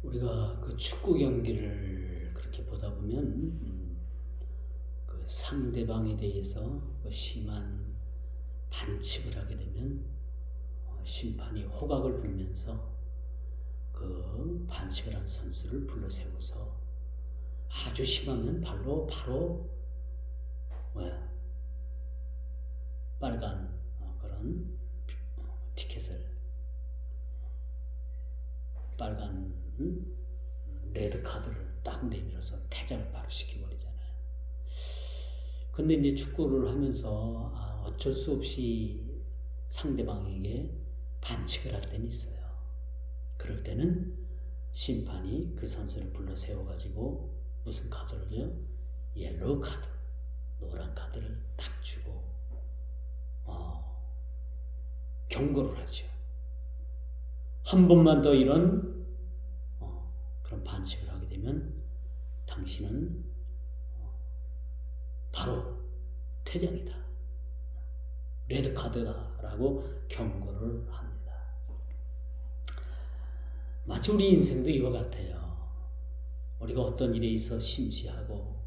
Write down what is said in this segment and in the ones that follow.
우리가 그 축구 경기를 그렇게 보다 보면 그 상대방에 대해서 그 심한 반칙을 하게 되면 심판이 호각을 불면서 그 반칙을 한 선수를 불러 세워서 아주 심하면 바로 빨간 그런 티켓을 빨간 레드 카드를 딱 내밀어서 퇴장을 바로 시켜버리잖아요. 근데 이제 축구를 하면서 어쩔 수 없이 상대방에게 반칙을 할 때는 있어요. 그럴 때는 심판이 그 선수를 불러 세워가지고 무슨 카드를 줘요? 옐로우 카드, 노란 카드를 딱 주고 경고를 하죠. 한 번만 더 이런 그런 반칙을 하게 되면 당신은 바로 퇴장이다, 레드카드다 라고 경고를 합니다. 마치 우리 인생도 이와 같아요. 우리가 어떤 일에 있어 심취하고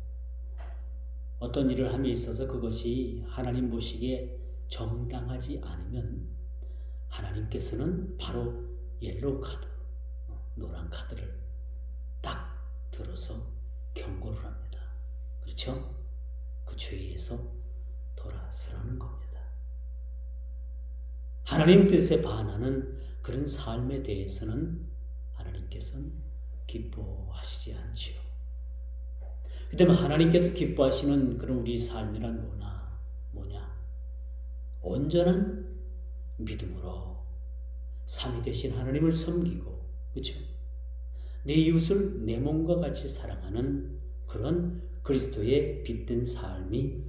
어떤 일을 함에 있어서 그것이 하나님 보시기에 정당하지 않으면 하나님께서는 바로 옐로우 카드, 노란 카드를 딱 들어서 경고를 합니다. 그렇죠? 그 죄에서 돌아서라는 겁니다. 하나님 뜻에 반하는 그런 삶에 대해서는 하나님께서는 기뻐하시지 않지요. 그 때문에 하나님께서 기뻐하시는 그런 우리 삶이란 뭐냐? 온전한 믿음으로 삼위 되신 하나님을 섬기고, 그렇죠? 내 이웃을 내 몸과 같이 사랑하는 그런 그리스도의 빛된 삶이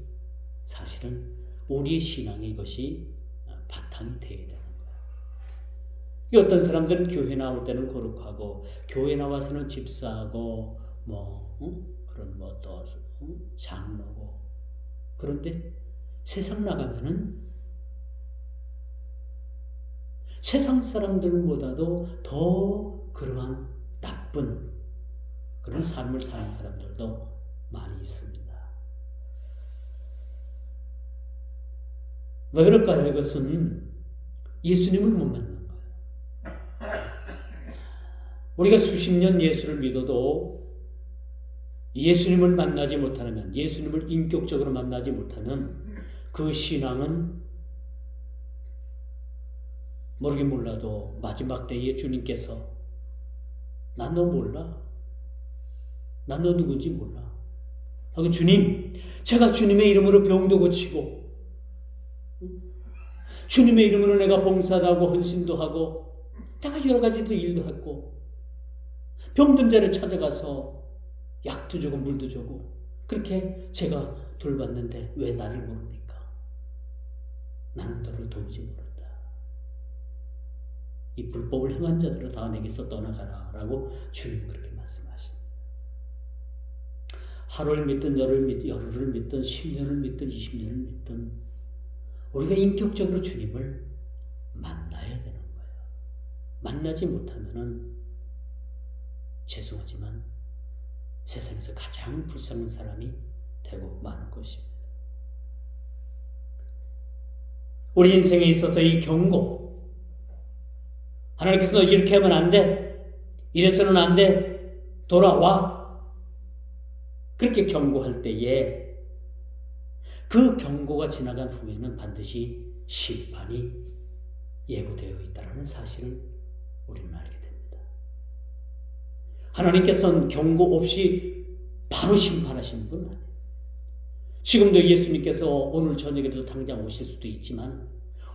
사실은 우리의 신앙의 이것이 바탕이 되어야 되는 거예요. 어떤 사람들은 교회 나올 때는 거룩하고 교회 나와서는 집사하고 그런 또 장로고, 그런데 세상 나가면은 세상 사람들보다도 더 그러한 나쁜 그런 삶을 사는 사람들도 많이 있습니다. 왜 그럴까요? 이것은 예수님을 못 만난 거예요. 우리가 수십 년 예수를 믿어도 예수님을 만나지 못하면, 예수님을 인격적으로 만나지 못하면 그 신앙은 모르긴 몰라도 마지막 때에 주님께서 난 너 몰라, 난 너 누군지 몰라 하고, 주님, 제가 주님의 이름으로 병도 고치고 주님의 이름으로 내가 봉사도 하고 헌신도 하고 내가 여러 가지 더 일도 했고 병든 자를 찾아가서 약도 주고 물도 주고 그렇게 제가 돌봤는데 왜 나를 모릅니까? 나는 너를 도무지 모른다. 이 불법을 행한 자들을 다 내게서 떠나가라 라고 주님 그렇게 말씀하십니다. 하루를 믿든 열흘을 믿든 10년을 믿든 20년을 믿든 우리가 인격적으로 주님을 만나야 되는 거예요. 만나지 못하면은 죄송하지만 세상에서 가장 불쌍한 사람이 되고 마는 것입니다. 우리 인생에 있어서 이 경고, 하나님께서 이렇게 하면 안 돼, 이래서는 안 돼, 돌아와, 그렇게 경고할 때에 그 경고가 지나간 후에는 반드시 심판이 예고되어 있다는 사실을 우리는 알게 됩니다. 하나님께서는 경고 없이 바로 심판하시는 분 아니에요. 지금도 예수님께서 오늘 저녁에도 당장 오실 수도 있지만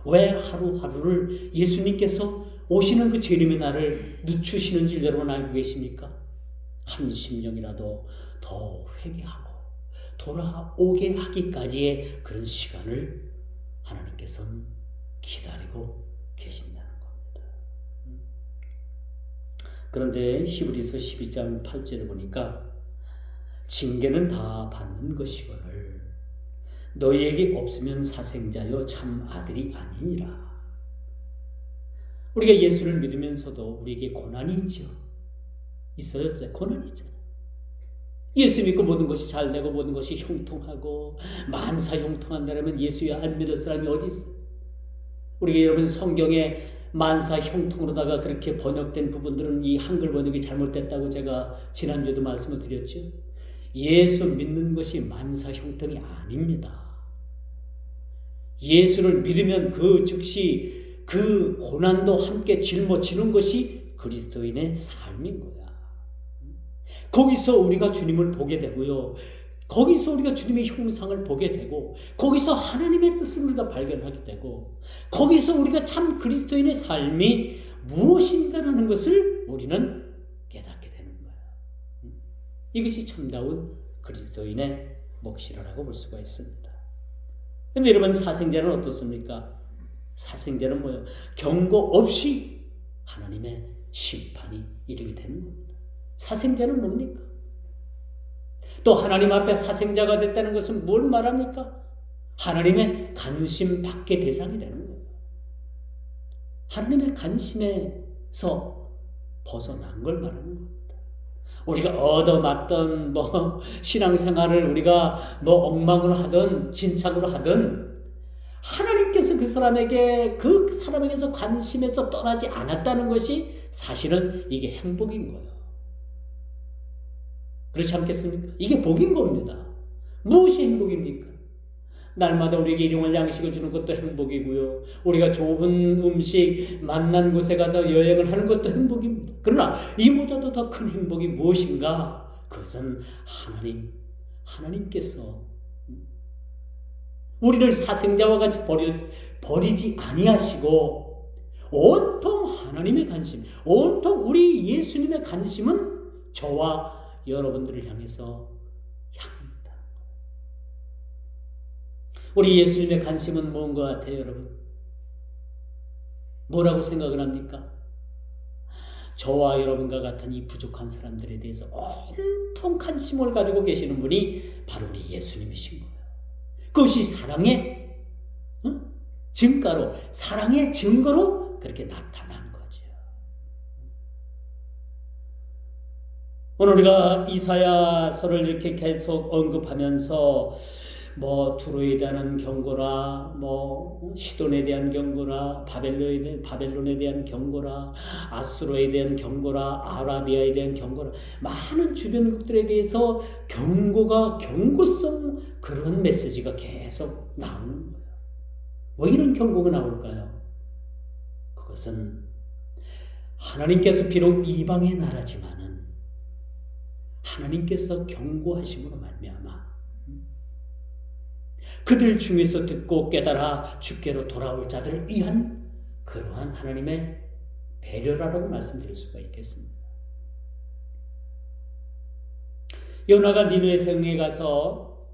왜 하루하루를 예수님께서 오시는 그 재림의 날을 늦추시는지 여러분 알고 계십니까? 한 심령이라도 더 회개하고 돌아오게 하기까지의 그런 시간을 하나님께서는 기다리고 계신다는 겁니다. 그런데 히브리서 12장 8절을 보니까 징계는 다 받는 것이거늘 너희에게 없으면 사생자여 참 아들이 아니니라. 우리가 예수를 믿으면서도 우리에게 고난이 있죠. 있어요? 고난이 있잖아요. 예수 믿고 모든 것이 잘 되고 모든 것이 형통하고 만사 형통한다면 예수에 안 믿을 사람이 어디 있어요? 우리가 여러분 성경에 만사 형통으로다가 그렇게 번역된 부분들은 이 한글 번역이 잘못됐다고 제가 지난주에도 말씀을 드렸죠. 예수 믿는 것이 만사 형통이 아닙니다. 예수를 믿으면 그 즉시 그 고난도 함께 짊어지는 것이 그리스도인의 삶인 거야. 거기서 우리가 주님을 보게 되고요. 거기서 우리가 주님의 형상을 보게 되고 거기서 하나님의 뜻을 우리가 발견하게 되고 거기서 우리가 참 그리스도인의 삶이 무엇인가라는 것을 우리는 깨닫게 되는 거예요. 이것이 참다운 그리스도인의 몫이라고 볼 수가 있습니다. 그런데 여러분 사생자는 어떻습니까? 사생자는 뭐예요? 경고 없이 하나님의 심판이 이르게 되는 겁니다. 사생자는 뭡니까? 또 하나님 앞에 사생자가 됐다는 것은 뭘 말합니까? 하나님의 관심 받게 대상이 되는 거예요. 하나님의 관심에서 벗어난 걸 말하는 겁니다. 우리가 얻어맞던 신앙생활을 우리가 엉망으로 하든 진착으로 하든 하나님께서 그 사람에게서 관심에서 떠나지 않았다는 것이 사실은 이게 행복인 거예요. 그렇지 않겠습니까? 이게 복인 겁니다. 무엇이 행복입니까? 날마다 우리에게 일용할 양식을 주는 것도 행복이고요. 우리가 좋은 음식 만난 곳에 가서 여행을 하는 것도 행복입니다. 그러나 이보다도 더 큰 행복이 무엇인가? 그것은 하나님께서 우리를 사생자와 같이 버리지 아니하시고 온통 하나님의 관심, 온통 우리 예수님의 관심은 저와 여러분들을 향해서 향합니다. 우리 예수님의 관심은 뭔 것 같아요, 여러분? 뭐라고 생각을 합니까? 저와 여러분과 같은 이 부족한 사람들에 대해서 온통 관심을 가지고 계시는 분이 바로 우리 예수님이신 거예요. 그것이 사랑의 증가로, 사랑의 증거로 그렇게 나타난 거죠. 오늘 우리가 이사야서를 이렇게 계속 언급하면서 두로에 대한 경고라, 시돈에 대한 경고라, 바벨론에 대한 경고라, 아수르에 대한 경고라, 아라비아에 대한 경고라, 많은 주변국들에 대해서 경고성 그런 메시지가 계속 나오는 거예요. 왜 이런 경고가 나올까요? 그것은 하나님께서 비록 이방의 나라지만은 하나님께서 경고하심으로 말미암아 그들 중에서 듣고 깨달아 주께로 돌아올 자들을 위한 그러한 하나님의 배려라고 말씀드릴 수가 있겠습니다. 요나가 니느웨 성에 가서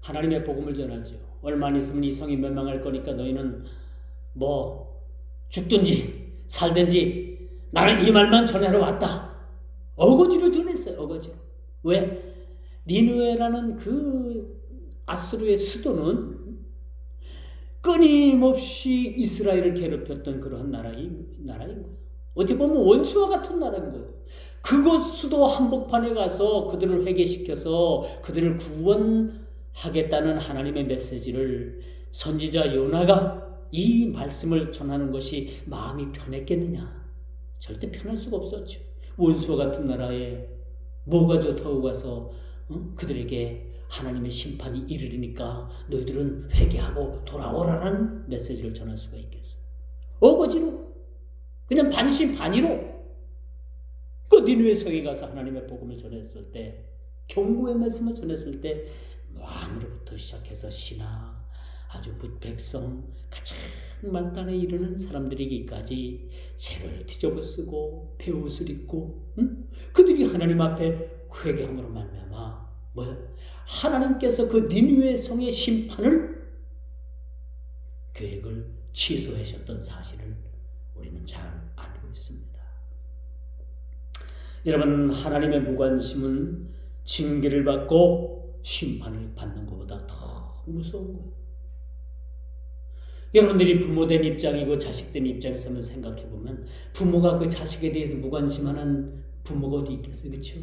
하나님의 복음을 전하죠. 얼마 안 있으면 이 성이 멸망할 거니까 너희는 죽든지 살든지 나는 이 말만 전하러 왔다. 어거지로 전했어요. 어거지로. 왜? 니느웨라는 그 아수르의 수도는 끊임없이 이스라엘을 괴롭혔던 그러한 나라인 거예요. 어떻게 보면 원수와 같은 나라인 거예요. 그곳 수도 한복판에 가서 그들을 회개시켜서 그들을 구원하겠다는 하나님의 메시지를 선지자 요나가 이 말씀을 전하는 것이 마음이 편했겠느냐? 절대 편할 수가 없었죠. 원수와 같은 나라에 뭐가 좋다고 가서 그들에게 하나님의 심판이 이르리니까 너희들은 회개하고 돌아오라는 메시지를 전할 수가 있겠어요. 어거지로 그냥 반신반의로 그 니느웨 성에 가서 하나님의 복음을 전했을 때, 경고의 말씀을 전했을 때 왕으로부터 시작해서 신하, 아주 백성, 가장 말단에 이르는 사람들에게까지 죄를 뒤집어쓰고 베옷을 입고 그들이 하나님 앞에 회개함으로 말미암아 하나님께서 그 니느웨 성의 심판을 계획을 취소하셨던 사실을 우리는 잘 알고 있습니다. 여러분, 하나님의 무관심은 징계를 받고 심판을 받는 것보다 더 무서운 거예요. 여러분들이 부모된 입장이고 자식된 입장에서 한번 생각해보면 부모가 그 자식에 대해서 무관심하는 부모가 어디 있겠어요, 그렇죠?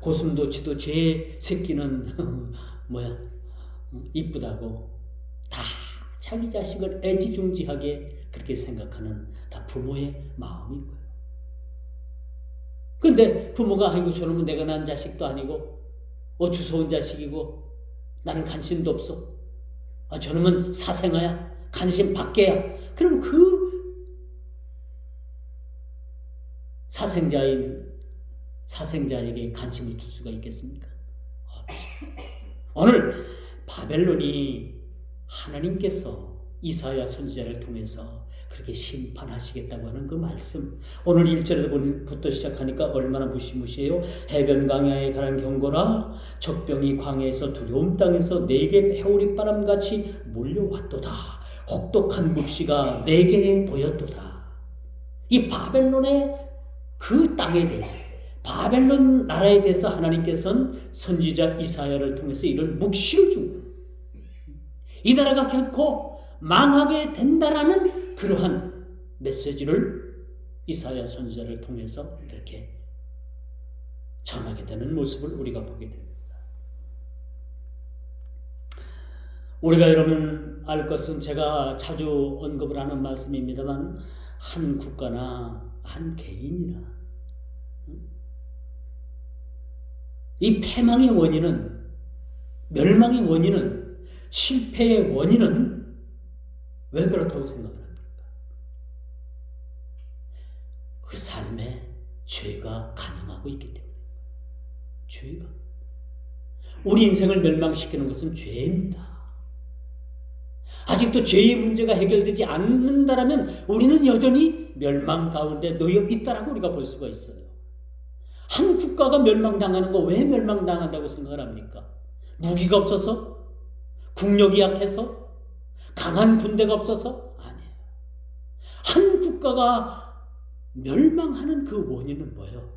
고슴도치도 제 새끼는 뭐야 이쁘다고 다 자기 자식을 애지중지하게 그렇게 생각하는 다 부모의 마음인 거예요. 근데 부모가 아이고 저놈은 내가 낳은 자식도 아니고 주워온 자식이고 나는 관심도 없어. 저놈은 사생아야. 관심 밖에야. 그럼 그 사생자에게 관심을 둘 수가 있겠습니까? 오늘 바벨론이 하나님께서 이사야 선지자를 통해서 그렇게 심판하시겠다고 하는 그 말씀, 오늘 1절부터 시작하니까 얼마나 무시무시해요. 해변 광야에 가는 경고라. 적병이 광야에서 두려움 땅에서 내게 회오리바람같이 몰려왔도다. 혹독한 묵시가 내게 보였도다. 이 바벨론의 그 땅에 대해서, 바벨론 나라에 대해서 하나님께서는 선지자 이사야를 통해서 이런 묵시를 준 거예요. 이 나라가 결코 망하게 된다라는 그러한 메시지를 이사야 선지자를 통해서 이렇게 전하게 되는 모습을 우리가 보게 됩니다. 우리가 여러분 알 것은 제가 자주 언급을 하는 말씀입니다만 한 국가나 한 개인이나 이 패망의 원인은, 멸망의 원인은, 실패의 원인은 왜 그렇다고 생각을 합니까? 그 삶에 죄가 관영하고 있기 때문에. 죄가. 우리 인생을 멸망시키는 것은 죄입니다. 아직도 죄의 문제가 해결되지 않는다라면 우리는 여전히 멸망 가운데 놓여 있다라고 우리가 볼 수가 있어요. 한 국가가 멸망당하는 거 왜 멸망당한다고 생각을 합니까? 무기가 없어서? 국력이 약해서? 강한 군대가 없어서? 아니에요. 한 국가가 멸망하는 그 원인은 뭐예요?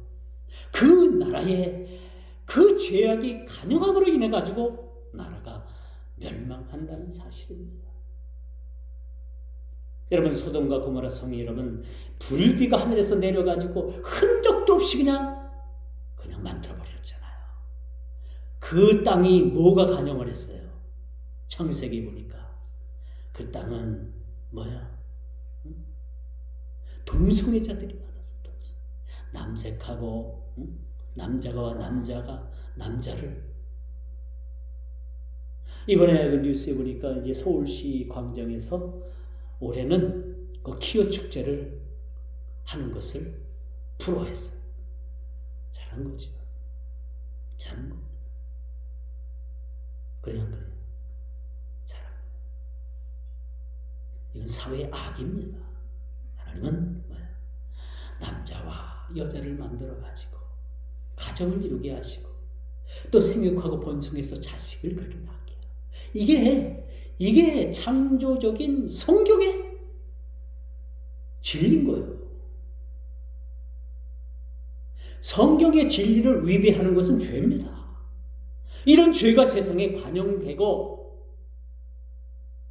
그 나라의 그 죄악이 관영함으로 인해 가지고 나라가 멸망한다는 사실입니다. 여러분, 소돔과 고모라 성이 여러분 불비가 하늘에서 내려가지고 흔적도 없이 그냥 만들어버렸잖아요. 그 땅이 뭐가 관영을 했어요? 창세기 보니까 그 땅은 뭐야? 동성애자들이 많았어. 남색하고 남자가 남자가 남자를. 이번에 그 뉴스에 보니까 이제 서울시 광장에서 올해는 그 퀴어 축제를 하는 것을 불허했어요. 잘한 거죠. 잘한 겁니다. 그래요, 안 그래요? 잘한 거예요. 이건 사회의 악입니다. 하나님은 뭐야? 남자와 여자를 만들어가지고 가정을 이루게 하시고 또 생육하고 번성해서 자식을 그렇게 낳게 해요. 이게 창조적인 성경의 진리인 거예요. 성경의 진리를 위배하는 것은 죄입니다. 이런 죄가 세상에 관영되고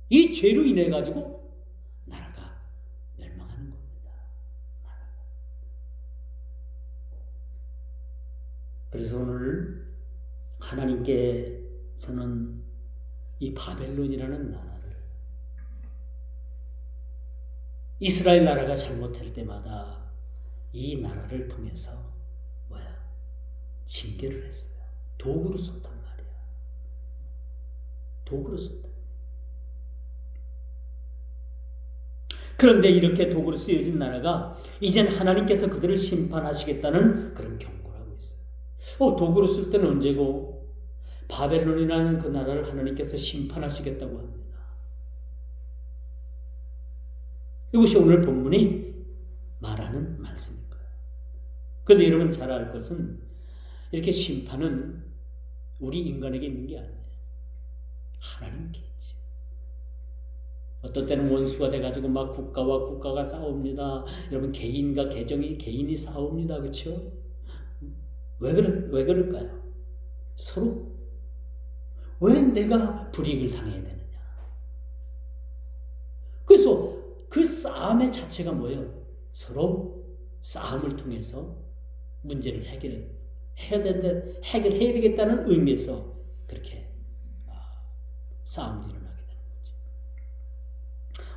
이 죄로 인해 가지고 나라가 멸망하는 겁니다. 그래서 오늘 하나님께서는 이 바벨론이라는 나라를, 이스라엘 나라가 잘못할 때마다 이 나라를 통해서 징계를 했어요. 도구로 썼단 말이야. 도구로 썼다. 그런데 이렇게 도구로 쓰여진 나라가 이젠 하나님께서 그들을 심판하시겠다는 그런 경고를 하고 있어요. 도구로 쓸 때는 언제고? 바벨론이라는 그 나라를 하나님께서 심판하시겠다고 합니다. 이것이 오늘 본문이 말하는 말씀일 거예요. 그런데 여러분 잘 알 것은 이렇게 심판은 우리 인간에게 있는 게 아니에요. 하나님께 있지. 어떤 때는 원수가 돼가지고 막 국가와 국가가 싸웁니다. 여러분 개인과 개인이 싸웁니다. 그렇죠? 왜 그럴까요? 서로 왜 내가 불이익을 당해야 되느냐? 그래서 그 싸움의 자체가 뭐예요? 서로 싸움을 통해서 문제를 해결해야 되겠다는 의미에서 그렇게 싸움도 일어나게 되는 거죠.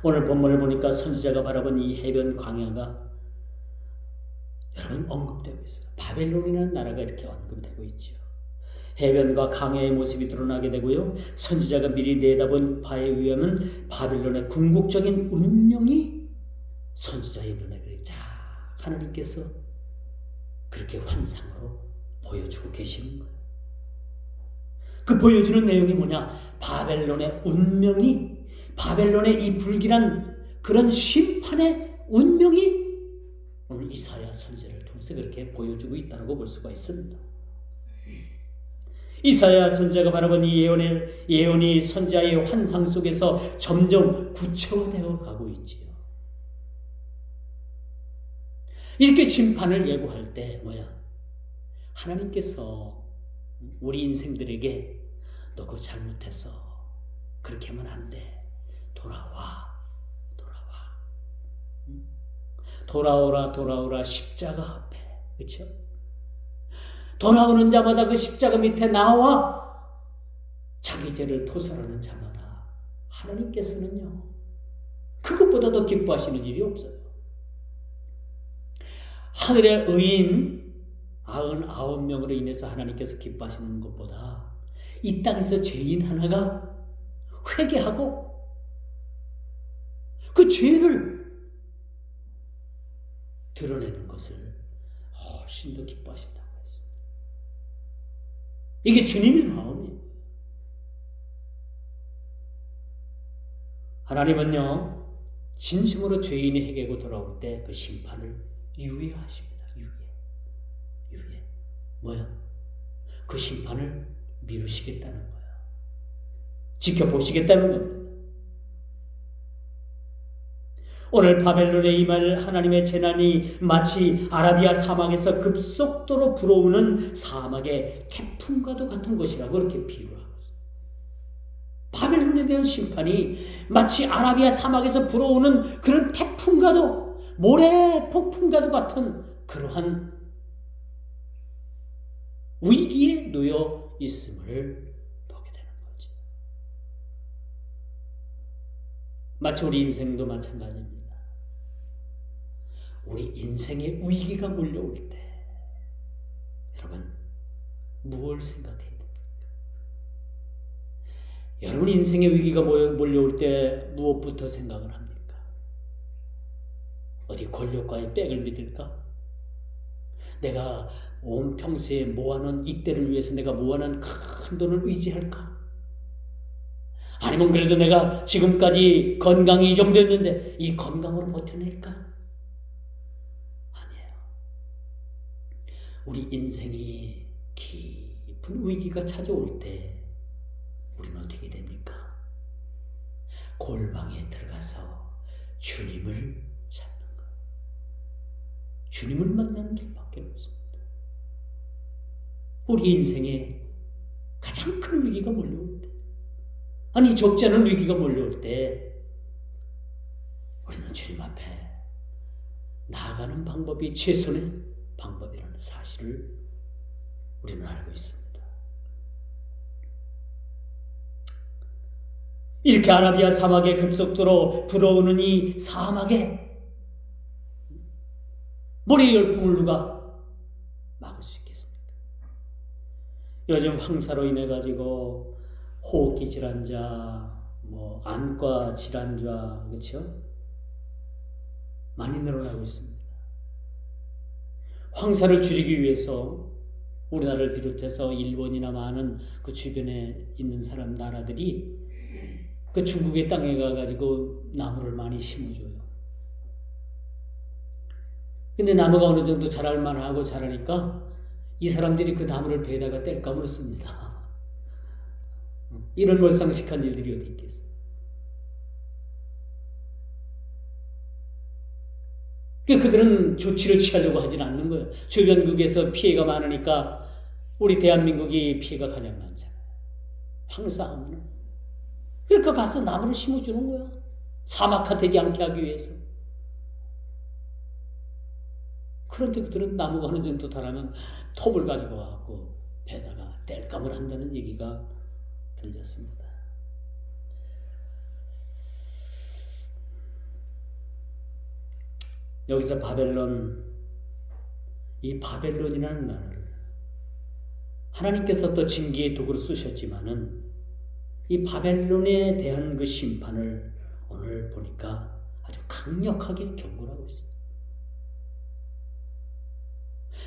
오늘 본문을 보니까 선지자가 바라본 이 해변 광야가 여러분 언급되고 있어요. 바벨론이라는 나라가 이렇게 언급되고 있죠. 해변과 강야의 모습이 드러나게 되고요. 선지자가 미리 내다본 바에 의하면 바벨론의 궁극적인 운명이 선지자의 눈에 자 하나님께서 그렇게 환상으로 보여주고 계시는 거예요. 그 보여주는 내용이 뭐냐? 바벨론의 운명이, 바벨론의 이 불길한 그런 심판의 운명이 오늘 이사야 선지자를 통해서 그렇게 보여주고 있다고 볼 수가 있습니다. 이사야 선지자가 바라본 이 예언이 선지자의 환상 속에서 점점 구체화되어 가고 있지요. 이렇게 심판을 예고할 때 하나님께서 우리 인생들에게 너 그거 잘못했어. 그렇게 하면 안 돼. 돌아오라 십자가 앞에. 그렇죠? 돌아오는 자마다 그 십자가 밑에 나와 자기 죄를 토설하는 자마다 하나님께서는요 그것보다 더 기뻐하시는 일이 없어요. 하늘의 의인 99명으로 인해서 하나님께서 기뻐하시는 것보다 이 땅에서 죄인 하나가 회개하고 그 죄를 드러내는 것을 훨씬 더 기뻐하신다고 했습니다. 이게 주님의 마음이에요. 하나님은요 진심으로 죄인이 회개하고 돌아올 때 그 심판을 유예하십니다. 유예. 그 심판을 미루시겠다는 거예요. 지켜보시겠다는 겁니다. 오늘 바벨론에 임할 하나님의 재난이 마치 아라비아 사막에서 급속도로 불어오는 사막의 태풍과도 같은 것이라고 이렇게 비유하고 있습니다. 바벨론에 대한 심판이 마치 아라비아 사막에서 불어오는 그런 태풍과도 모래 폭풍과도 같은 그러한 위기에 놓여 있음을 보게 되는 거죠. 마치 우리 인생도 마찬가지입니다. 우리 인생의 위기가 몰려올 때 여러분 무엇을 생각해야 됩니까? 여러분 인생의 위기가 몰려올 때 무엇부터 생각을 합니까? 어디 권력가의 백을 믿을까? 내가 온 평소에 모아놓은 이때를 위해서 내가 모아놓은 큰 돈을 의지할까? 아니면 그래도 내가 지금까지 건강이 이 정도였는데 이 건강으로 버텨낼까? 아니에요. 우리 인생이 깊은 위기가 찾아올 때 우리는 어떻게 됩니까? 골방에 들어가서 주님을 찾는 것. 주님을 만나는 길밖에 없습니다. 우리 인생에 가장 큰 위기가 몰려올 때, 아니 적지 않은 위기가 몰려올 때 우리는 주님 앞에 나아가는 방법이 최선의 방법이라는 사실을 우리는 알고 있습니다. 이렇게 아라비아 사막에 급속도로 불어오는 이 사막에 모래 열풍을 누가 막을 수 있겠습니까? 요즘 황사로 인해 가지고 호흡기 질환자, 안과 질환자, 그렇죠? 많이 늘어나고 있습니다. 황사를 줄이기 위해서 우리나라를 비롯해서 일본이나 많은 그 주변에 있는 나라들이 그 중국의 땅에 가가지고 나무를 많이 심어줘요. 근데 나무가 어느 정도 자랄 만하고 자라니까 이 사람들이 그 나무를 배에다가 뗄까 그렇습니다. 이런 몰상식한 일들이 어디 있겠어요. 그들은 조치를 취하려고 하진 않는 거예요. 주변국에서 피해가 많으니까 우리 대한민국이 피해가 가장 많잖아요. 황사하면 그러니까 가서 나무를 심어주는 거야. 사막화 되지 않게 하기 위해서. 그런데 그들은 나무가 어느 정도 달하면 톱을 가지고 와갖고 배다가 땔감을 한다는 얘기가 들렸습니다. 여기서 이 바벨론이라는 나라를 하나님께서 또 징계의 도구로 쓰셨지만은 이 바벨론에 대한 그 심판을 오늘 보니까 아주 강력하게 경고를 하고 있습니다.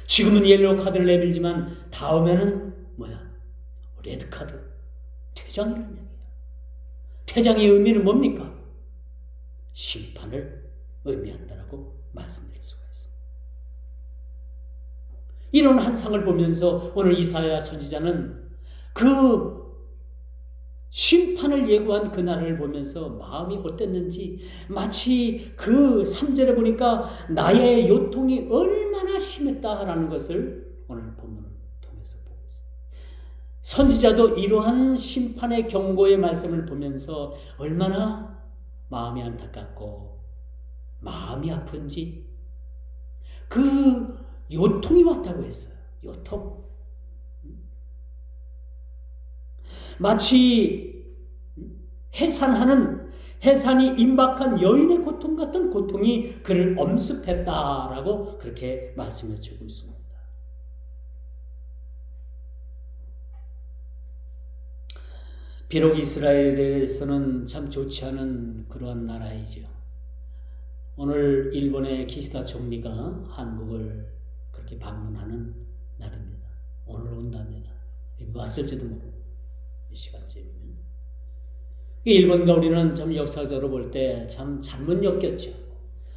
지금은 옐로우 카드를 내밀지만 다음에는 레드 카드, 퇴장이라는 얘기예요. 퇴장의 의미는 뭡니까? 심판을 의미한다라고 말씀드릴 수가 있습니다. 이런 한상을 보면서 오늘 이사야 선지자는 그 심판을 예고한 그 나라를 보면서 마음이 어땠는지 마치 그 3절에 보니까 나의 요통이 얼마나 심했다라는 것을 오늘 본문을 통해서 보고 있습니다. 선지자도 이러한 심판의 경고의 말씀을 보면서 얼마나 마음이 안타깝고 마음이 아픈지 그 요통이 왔다고 했어요. 요통. 마치 해산이 임박한 여인의 고통 같은 고통이 그를 엄습했다라고 그렇게 말씀해 주고 있습니다. 비록 이스라엘에서는 참 좋지 않은 그러한 나라이죠. 오늘 일본의 기시다 총리가 한국을 그렇게 방문하는 날입니다. 오늘 온답니다. 왔을지도 모르고 이 시간쯤이면. 일본과 우리는 참 역사적으로 볼 때 참 잘못 엮였죠.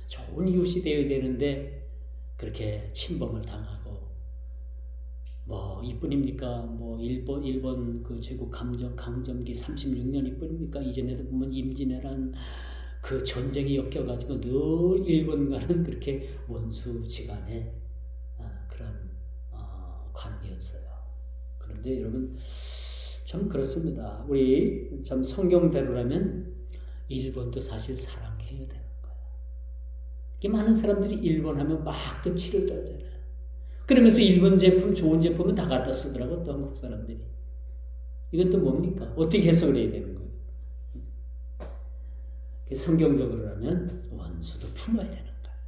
좋은 이웃이 되어야 되는데 그렇게 침범을 당하고 이뿐입니까? 일본 그 제국 강점기 36년 이뿐입니까? 이전에도 보면 임진왜란 그 전쟁이 엮여가지고 늘 일본과는 그렇게 원수지간의 그런 관계였어요. 그런데 여러분 참 그렇습니다. 우리 참 성경대로라면 일본도 사실 사랑해야 되는 거예요. 많은 사람들이 일본 하면 막 또 치를 떨잖아요. 그러면서 일본 제품, 좋은 제품은 다 갖다 쓰더라고, 또 한국 사람들이. 이건 또 뭡니까? 어떻게 해석을 해야 되는 거예요? 성경적으로라면 원수도 품어야 되는 거예요.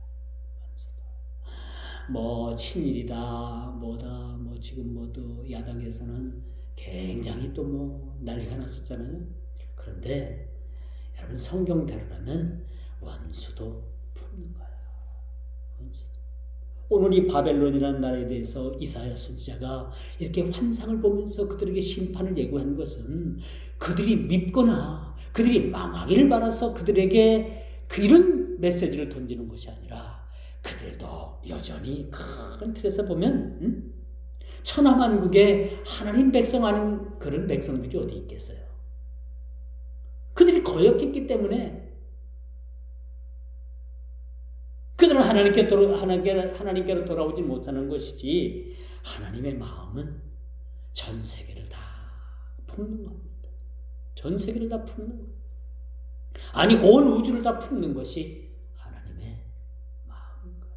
원수도. 친일이다, 지금 또 야당에서는 굉장히 또 난리가 났었잖아요. 그런데 여러분 성경대로라면 원수도 품는 거예요. 원수도. 오늘 이 바벨론이라는 나라에 대해서 이사야 선지자가 이렇게 환상을 보면서 그들에게 심판을 예고한 것은 그들이 밉거나 그들이 망하기를 바라서 그들에게 이런 메시지를 던지는 것이 아니라 그들도 여전히 큰 틀에서 보면 천하만국에 하나님 백성 아닌 그런 백성들이 어디 있겠어요? 그들이 거역했기 때문에 그들은 하나님께로 돌아오지 못하는 것이지 하나님의 마음은 전 세계를 다 품는 겁니다. 전 세계를 다 품는 겁니다. 아니 온 우주를 다 품는 것이 하나님의 마음인 거예요.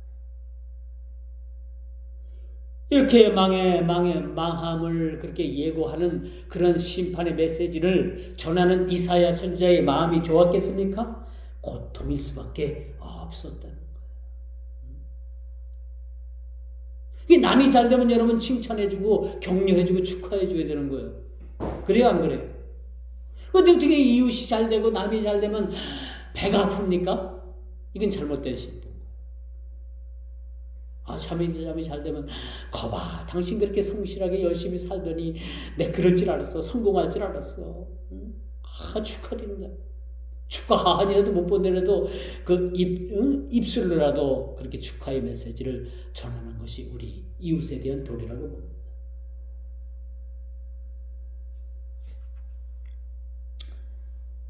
이렇게 망함을 그렇게 예고하는 그런 심판의 메시지를 전하는 이사야 선지자의 마음이 좋았겠습니까? 고통일 수밖에 없었다는 거예요. 이게 남이 잘 되면 여러분 칭찬해주고 격려해주고 축하해줘야 되는 거예요. 그래요, 안 그래요? 근데 어떻게 이웃이 잘 되고 남이 잘 되면 배가 아픕니까? 이건 잘못된 신분. 참이 잘 되면 거봐, 당신 그렇게 성실하게 열심히 살더니 내 그럴 줄 알았어. 성공할 줄 알았어. 축하드립니다. 축하 아니라도 못 보내라도 입술로라도 그렇게 축하의 메시지를 전하는 것이 우리 이웃에 대한 도리라고 봅니다.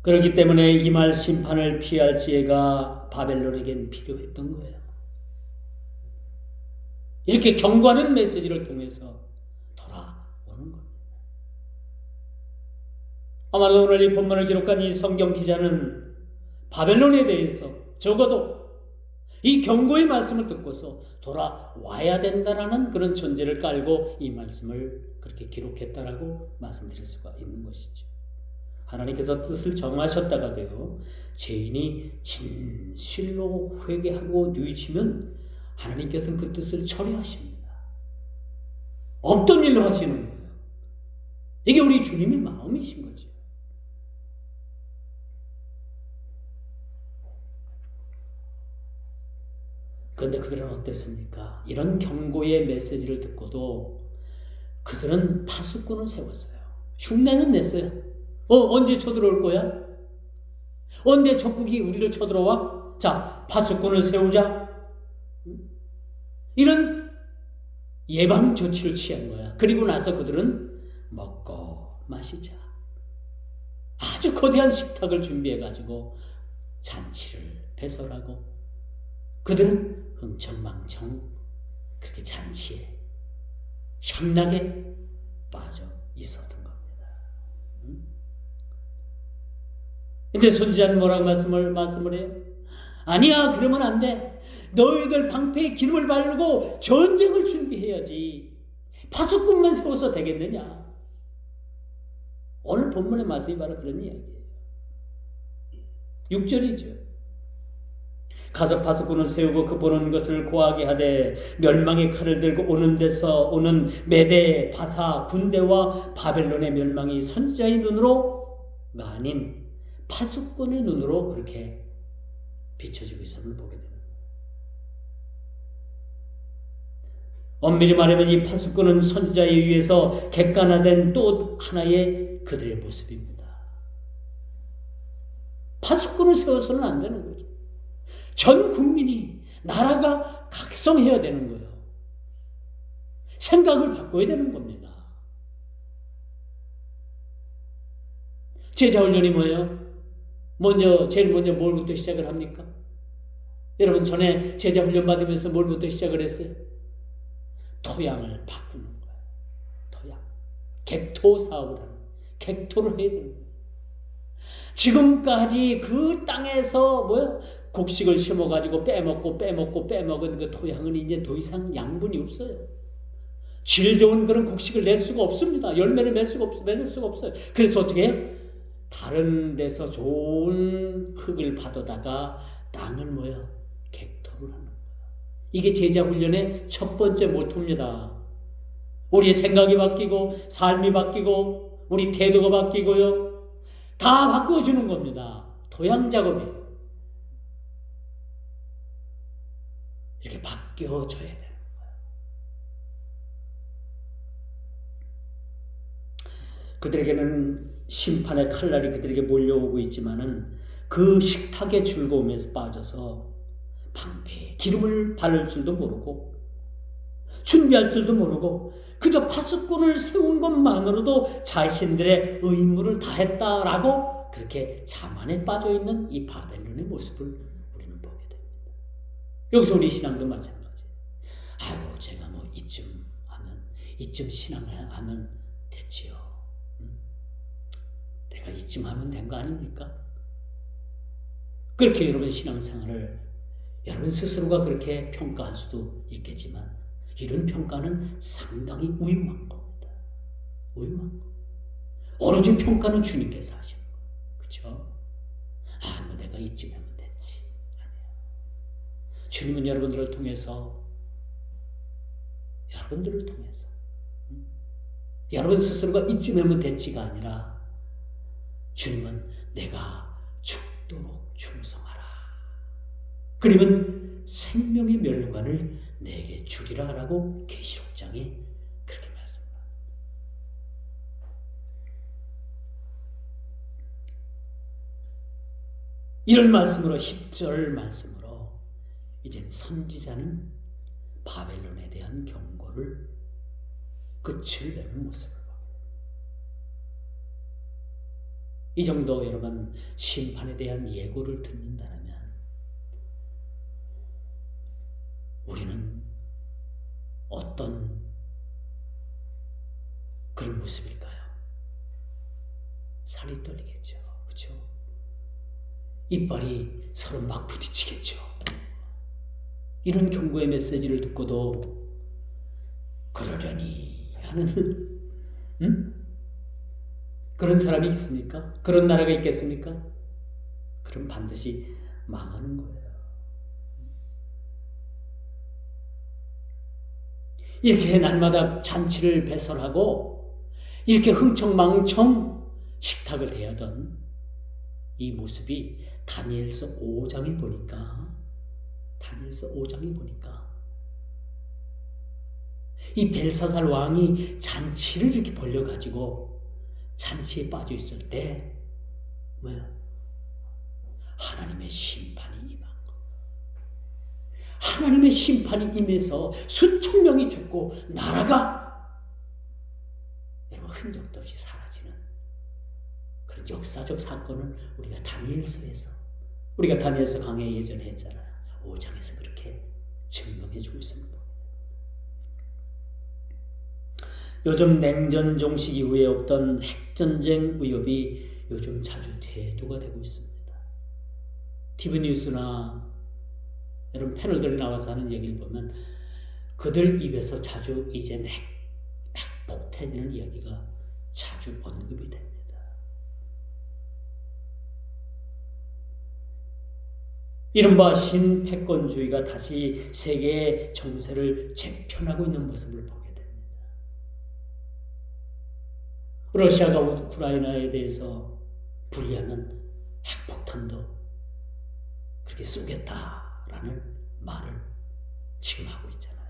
그렇기 때문에 이 말 심판을 피할 지혜가 바벨론에겐 필요했던 거예요. 이렇게 경고하는 메시지를 통해서 돌아오는 겁니다. 아마도 오늘 이 본문을 기록한 이 성경 기자는 바벨론에 대해서 적어도 이 경고의 말씀을 듣고서 돌아와야 된다라는 그런 전제를 깔고 이 말씀을 그렇게 기록했다라고 말씀드릴 수가 있는 것이죠. 하나님께서 뜻을 정하셨다가도요, 죄인이 진실로 회개하고 뉘우치면 하나님께서는 그 뜻을 처리하십니다. 없던 일로 하시는 거예요. 이게 우리 주님의 마음이신 거죠. 그런데 그들은 어땠습니까? 이런 경고의 메시지를 듣고도 그들은 파수꾼을 세웠어요. 흉내는 냈어요. 언제 쳐들어올 거야? 언제 적국이 우리를 쳐들어와? 자, 파수꾼을 세우자. 이런 예방 조치를 취한 거야. 그리고 나서 그들은 먹고 마시자. 아주 거대한 식탁을 준비해가지고 잔치를 배설하고 그들은 흥청망청 그렇게 잔치에 향락에 빠져 있었던 겁니다. 근데 선지자는 뭐라고 말씀을 해요? 아니야, 그러면 안 돼. 너희들 방패에 기름을 바르고 전쟁을 준비해야지. 파수꾼만 세워서 되겠느냐? 오늘 본문의 말씀이 바로 그런 이야기예요. 6절이죠. 가서 파수꾼을 세우고 그 보는 것을 고하게 하되 멸망의 칼을 들고 오는 데서 오는 메대, 바사, 군대와 바벨론의 멸망이 선지자의 눈으로가 아닌 파수꾼의 눈으로 그렇게 비춰지고 있음을 보게 됩니다. 엄밀히 말하면 이 파수꾼은 선지자에 의해서 객관화된 또 하나의 그들의 모습입니다. 파수꾼을 세워서는 안 되는 거죠. 전 국민이 나라가 각성해야 되는 거예요. 생각을 바꿔야 되는 겁니다. 제자훈련이 뭐예요? 제일 먼저 뭘부터 시작을 합니까? 여러분 전에 제자훈련 받으면서 뭘부터 시작을 했어요? 토양을 바꾸는 거예요. 토양. 객토 사업을 하는 거예요. 객토를 해야 되는 거예요. 지금까지 그 땅에서 곡식을 심어가지고 빼먹은 그 토양은 이제 더 이상 양분이 없어요. 질 좋은 그런 곡식을 낼 수가 없습니다. 열매를 맺을 수가 없어요. 그래서 어떻게 해요? 다른 데서 좋은 흙을 받아다가 땅을 객토를 하는 거예요. 이게 제자훈련의 첫 번째 모토입니다. 우리의 생각이 바뀌고 삶이 바뀌고 우리 태도가 바뀌고요. 다 바꿔주는 겁니다. 토양 작업이에요. 이렇게 바뀌어줘야 되는 거예요. 그들에게는 심판의 칼날이 그들에게 몰려오고 있지만은 그 식탁의 즐거움에서 빠져서 방패에 기름을 바를 줄도 모르고 준비할 줄도 모르고 그저 파수꾼을 세운 것만으로도 자신들의 의무를 다했다라고 그렇게 자만에 빠져있는 이 바벨론의 모습을 우리는 보게 됩니다. 여기서 우리 신앙도 마찬가지예요. 아이고 제가 이쯤 신앙하면 됐지요. 내가 이쯤 하면 된 거 아닙니까? 그렇게 여러분 신앙생활을 여러분 스스로가 그렇게 평가할 수도 있겠지만 이런 평가는 상당히 우유한 겁니다. 우유한 거. 오로지 평가는 주님께서 하시는 거예요. 그렇죠? 내가 이쯤 하면 됐지. 아니에요. 주님은 여러분들을 통해서 여러분 스스로가 이쯤 하면 됐지가 아니라 주님은 내가 죽도록 충성하라. 그러면 생명의 멸관을 내게 주리라 라고 계시록장에 그렇게 말씀합니다. 이런 말씀으로 10절 말씀으로 이젠 선지자는 바벨론에 대한 경고를 끝을 내는 모습을 보게 됩니다. 이 정도 여러분 심판에 대한 예고를 듣는다면 우리는 어떤 그런 모습일까요? 살이 떨리겠죠. 그렇죠? 이빨이 서로 막 부딪히겠죠. 이런 경고의 메시지를 듣고도 그러려니 하는 그런 사람이 있습니까? 그런 나라가 있겠습니까? 그럼 반드시 망하는 거예요. 이렇게 날마다 잔치를 배설하고 이렇게 흥청망청 식탁을 대하던 이 모습이 다니엘서 5장에 보니까 이 벨사살 왕이 잔치를 이렇게 벌려가지고 잔치에 빠져 있을 때 뭐야? 하나님의 심판이 임한 거. 하나님의 심판이 임해서 수천 명이 죽고 나라가 여러분 흔적도 없이 사라지는 그런 역사적 사건을 우리가 다니엘서 강의 예전에 했잖아요. 5장에서 그렇게 증명해 주고 있습니다. 요즘 냉전 종식 이후에 없던 핵전쟁 위협이 요즘 자주 대두가 되고 있습니다. TV 뉴스나 이런 패널들 나와서 하는 얘기를 보면 그들 입에서 자주 이젠 핵폭탄이라는 이야기가 자주 언급이 됩니다. 이른바 신패권주의가 다시 세계의 정세를 재편하고 있는 모습을 보게 됩니다. 러시아가 우크라이나에 대해서 불리하면 핵폭탄도 그렇게 쏘겠다라는 말을 지금 하고 있잖아요.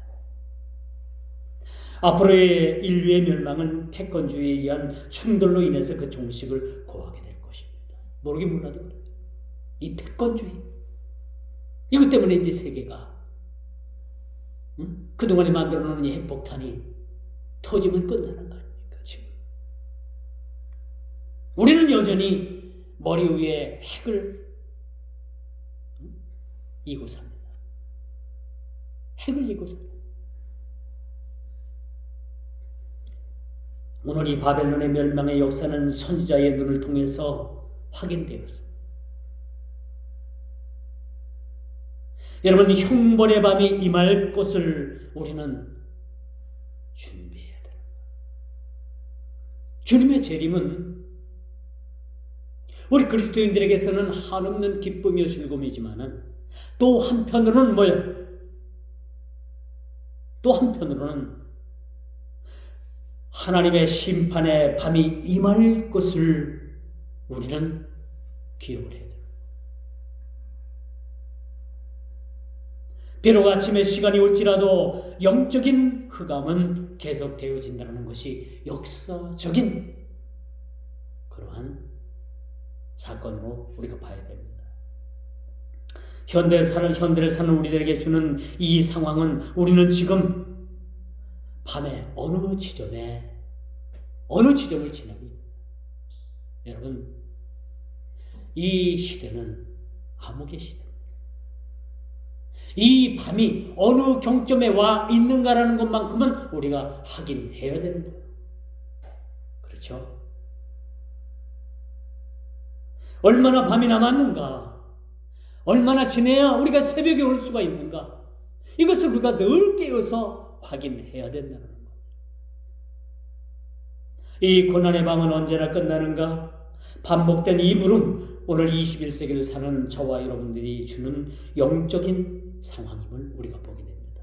앞으로의 인류의 멸망은 패권주의에 의한 충돌로 인해서 그 종식을 고하게 될 것입니다. 모르긴 몰라도 그래요. 이 패권주의 이것 때문에 이제 세계가 그동안에 만들어 놓은 이 핵폭탄이 터지면 끝나는 거 아닙니까 지금. 우리는 여전히 머리 위에 핵을 이고 삽니다. 핵을 이고 삽니다. 오늘 이 바벨론의 멸망의 역사는 선지자의 눈을 통해서 확인되었습니다. 여러분, 형벌의 밤이 임할 것을 우리는 준비해야 됩니다. 주님의 재림은 우리 그리스도인들에게서는 한없는 기쁨이요 즐거움이지만은 또 한편으로는 뭐예요? 또 한편으로는 하나님의 심판의 밤이 임할 것을 우리는 기억을 해야 돼요. 비록 아침에 시간이 올지라도 영적인 흑암은 계속되어진다는 것이 역사적인 그러한 사건으로 우리가 봐야 됩니다. 현대를 사는 우리들에게 주는 이 상황은 우리는 지금 밤에 어느 지점을 지나고 있습니다. 여러분, 이 시대는 암흑의 시대입니다. 이 밤이 어느 경점에 와 있는가라는 것만큼은 우리가 확인해야 되는 거예요. 그렇죠? 얼마나 밤이 남았는가? 얼마나 지내야 우리가 새벽에 올 수가 있는가? 이것을 우리가 늘 깨어서 확인해야 된다는 것. 이 고난의 밤은 언제나 끝나는가? 반복된 이 물음, 오늘 21세기를 사는 저와 여러분들이 주는 영적인 상황임을 우리가 보게 됩니다.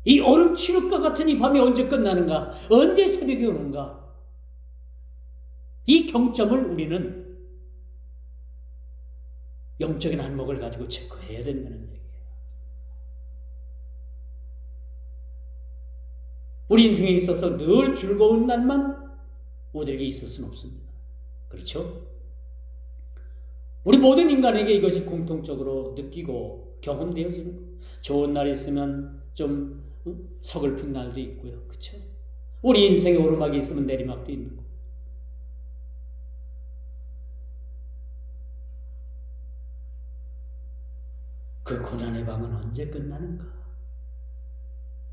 이 얼음치룩과 같은 이 밤이 언제 끝나는가? 언제 새벽이 오는가? 이 경점을 우리는 영적인 안목을 가지고 체크해야 된다는 얘기예요. 우리 인생에 있어서 늘 즐거운 날만 우리에게 있을 수는 없습니다. 그렇죠? 우리 모든 인간에게 이것이 공통적으로 느끼고 경험되어지는 거. 좋은 날이 있으면 좀 서글픈 날도 있고요. 그렇죠? 우리 인생에 오르막이 있으면 내리막도 있는 거. 그 고난의 밤은 언제 끝나는가?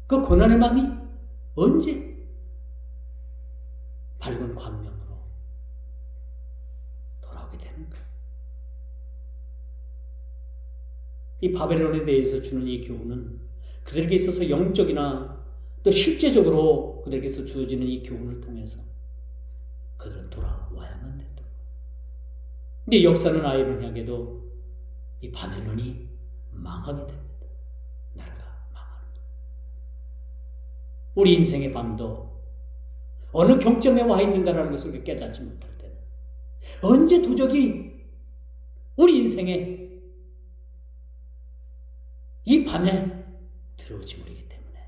그 고난의 밤이 언제 밝은 광명으로 돌아오게 되는가? 이 바벨론에 대해서 주는 이 교훈은 그들에게 있어서 영적이나 또 실제적으로 그들에게서 주어지는 이 교훈을 통해서 그들은 돌아와야만 됐던 거예요. 근데 역사는 아이러니하게도 이 바벨론이 망하게 됩니다. 나라가 망하는 거예요. 우리 인생의 밤도 어느 경점에 와 있는가라는 것을 깨닫지 못할 때는 언제 도적이 우리 인생에 이 밤에 들어올지 모르기 때문에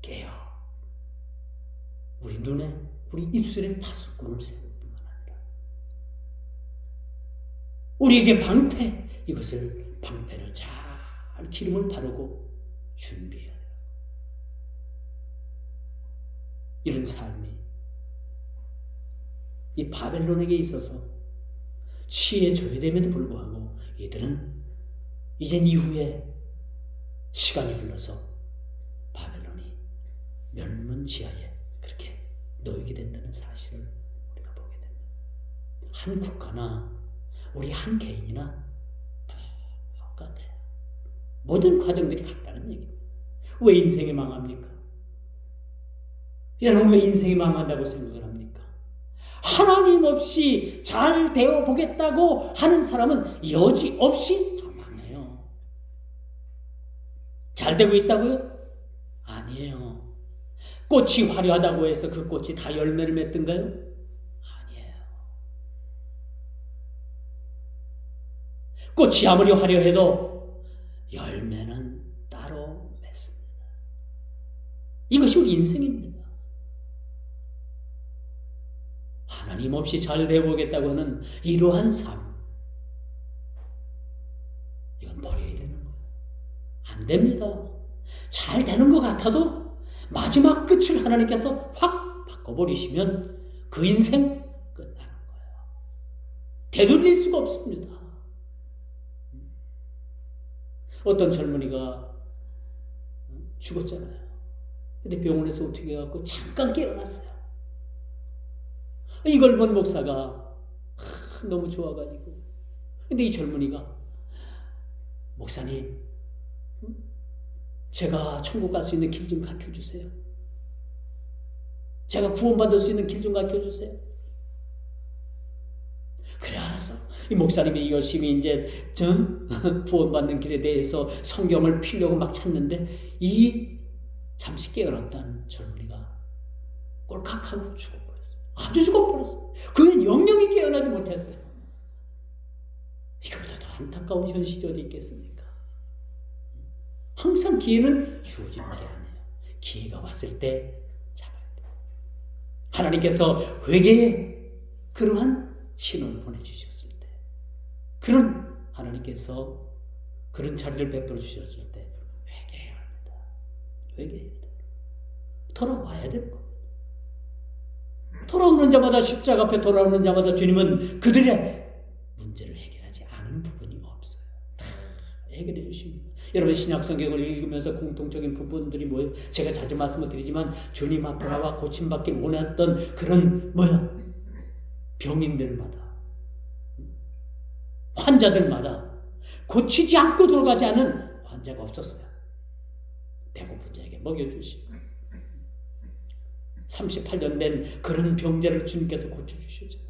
깨어 우리 눈에 우리 입술에 파수꾼을 세울 뿐만 아니라 우리에게 방패, 이것을 방패를 잘 기름을 바르고 준비해야 해요. 이런 삶이 이 바벨론에게 있어서 취해져야 됨에도 불구하고 이들은 이젠 이후에 시간이 흘러서 바벨론이 멸문지하에 그렇게 놓이게 된다는 사실을 우리가 보게 됩니다. 한 국가나 우리 한 개인이나 똑같아요. 모든 과정들이 같다는 얘기입니다. 왜 인생이 망합니까? 여러분, 왜 인생이 망한다고 생각을 합니까? 하나님 없이 잘 되어 보겠다고 하는 사람은 여지없이 다 망해요. 잘 되고 있다고요? 아니에요. 꽃이 화려하다고 해서 그 꽃이 다 열매를 맺던가요? 아니에요. 꽃이 아무리 화려해도 열매는 따로 맺습니다. 이것이 우리 인생입니다. 하나님 없이 잘 되어보겠다고 하는 이러한 삶, 이건 버려야 되는 거예요. 안 됩니다. 잘 되는 것 같아도 마지막 끝을 하나님께서 확 바꿔버리시면 그 인생 끝나는 거예요. 되돌릴 수가 없습니다. 어떤 젊은이가 죽었잖아요. 근데 병원에서 어떻게 해갖고 잠깐 깨어났어요. 이걸 본 목사가 너무 좋아가지고, 근데 이 젊은이가, 목사님, 제가 천국 갈 수 있는 길 좀 가르쳐주세요. 제가 구원받을 수 있는 길 좀 가르쳐주세요. 그래, 알았어. 이 목사님이 열심히 이제 구원받는 길에 대해서 성경을 피려고 막 찾는데 이 잠시 깨어났던 젊은이가 꼴깍하고 죽어버렸어요. 아주 죽어버렸어요. 그는 영영이 깨어나지 못했어요. 이거보다 더 안타까운 현실이 어디 있겠습니까? 항상 기회는 주어지는 게 아니에요. 기회가 왔을 때 잡아야 돼요. 하나님께서 회개에 그러한 신호를 보내주셨을 때, 그런 하나님께서 그런 자리를 베풀어 주셨을 때 회개해야 합니다. 회개해야 돼요. 돌아와야 되는 겁니다. 돌아오는 자마다, 십자가 앞에 돌아오는 자마다 주님은 그들의 문제를 해결하지 않은 부분이 없어요. 다 해결해 주십니다. 여러분, 신약 성경을 읽으면서 공통적인 부분들이 뭐예요? 제가 자주 말씀을 드리지만 주님 앞에 나와 고침받길 원했던 그런 병인들마다, 환자들마다 고치지 않고 돌아가지 않은 환자가 없었어요. 배고픈 자에게 먹여주시고 38년 된 그런 병자를 주님께서 고쳐주셨잖아요.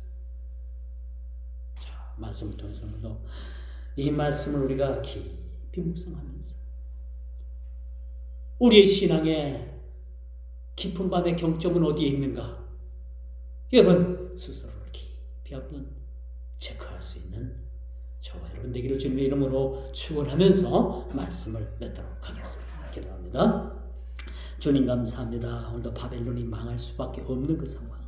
자, 말씀을 통해서도 이 말씀을 우리가 깊이 묵상하면서 우리의 신앙의 깊은 밤의 경점은 어디에 있는가? 여러분 스스로를 깊이 한번 체크할 수 있는 저와 여러분 되기를 주님의 이름으로 축원하면서 말씀을 맺도록 하겠습니다. 기도합니다. 주님 감사합니다. 오늘도 바벨론이 망할 수밖에 없는 그 상황,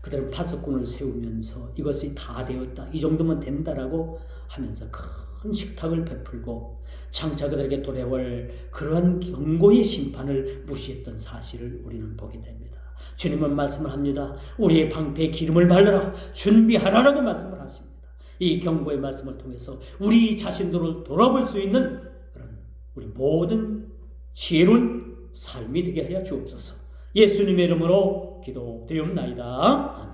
그들은 파수꾼을 세우면서 이것이 다 되었다, 이 정도면 된다라고 하면서 큰 식탁을 베풀고 장차 그들에게 돌아올 그러한 경고의 심판을 무시했던 사실을 우리는 보게 됩니다. 주님은 말씀을 합니다. 우리의 방패에 기름을 발라라, 준비하라라고 말씀을 하십니다. 이 경고의 말씀을 통해서 우리 자신들을 돌아볼 수 있는 그런 우리 모든 지혜로운 삶이 되게 하여 주옵소서. 예수님의 이름으로 기도드리옵나이다. 아멘.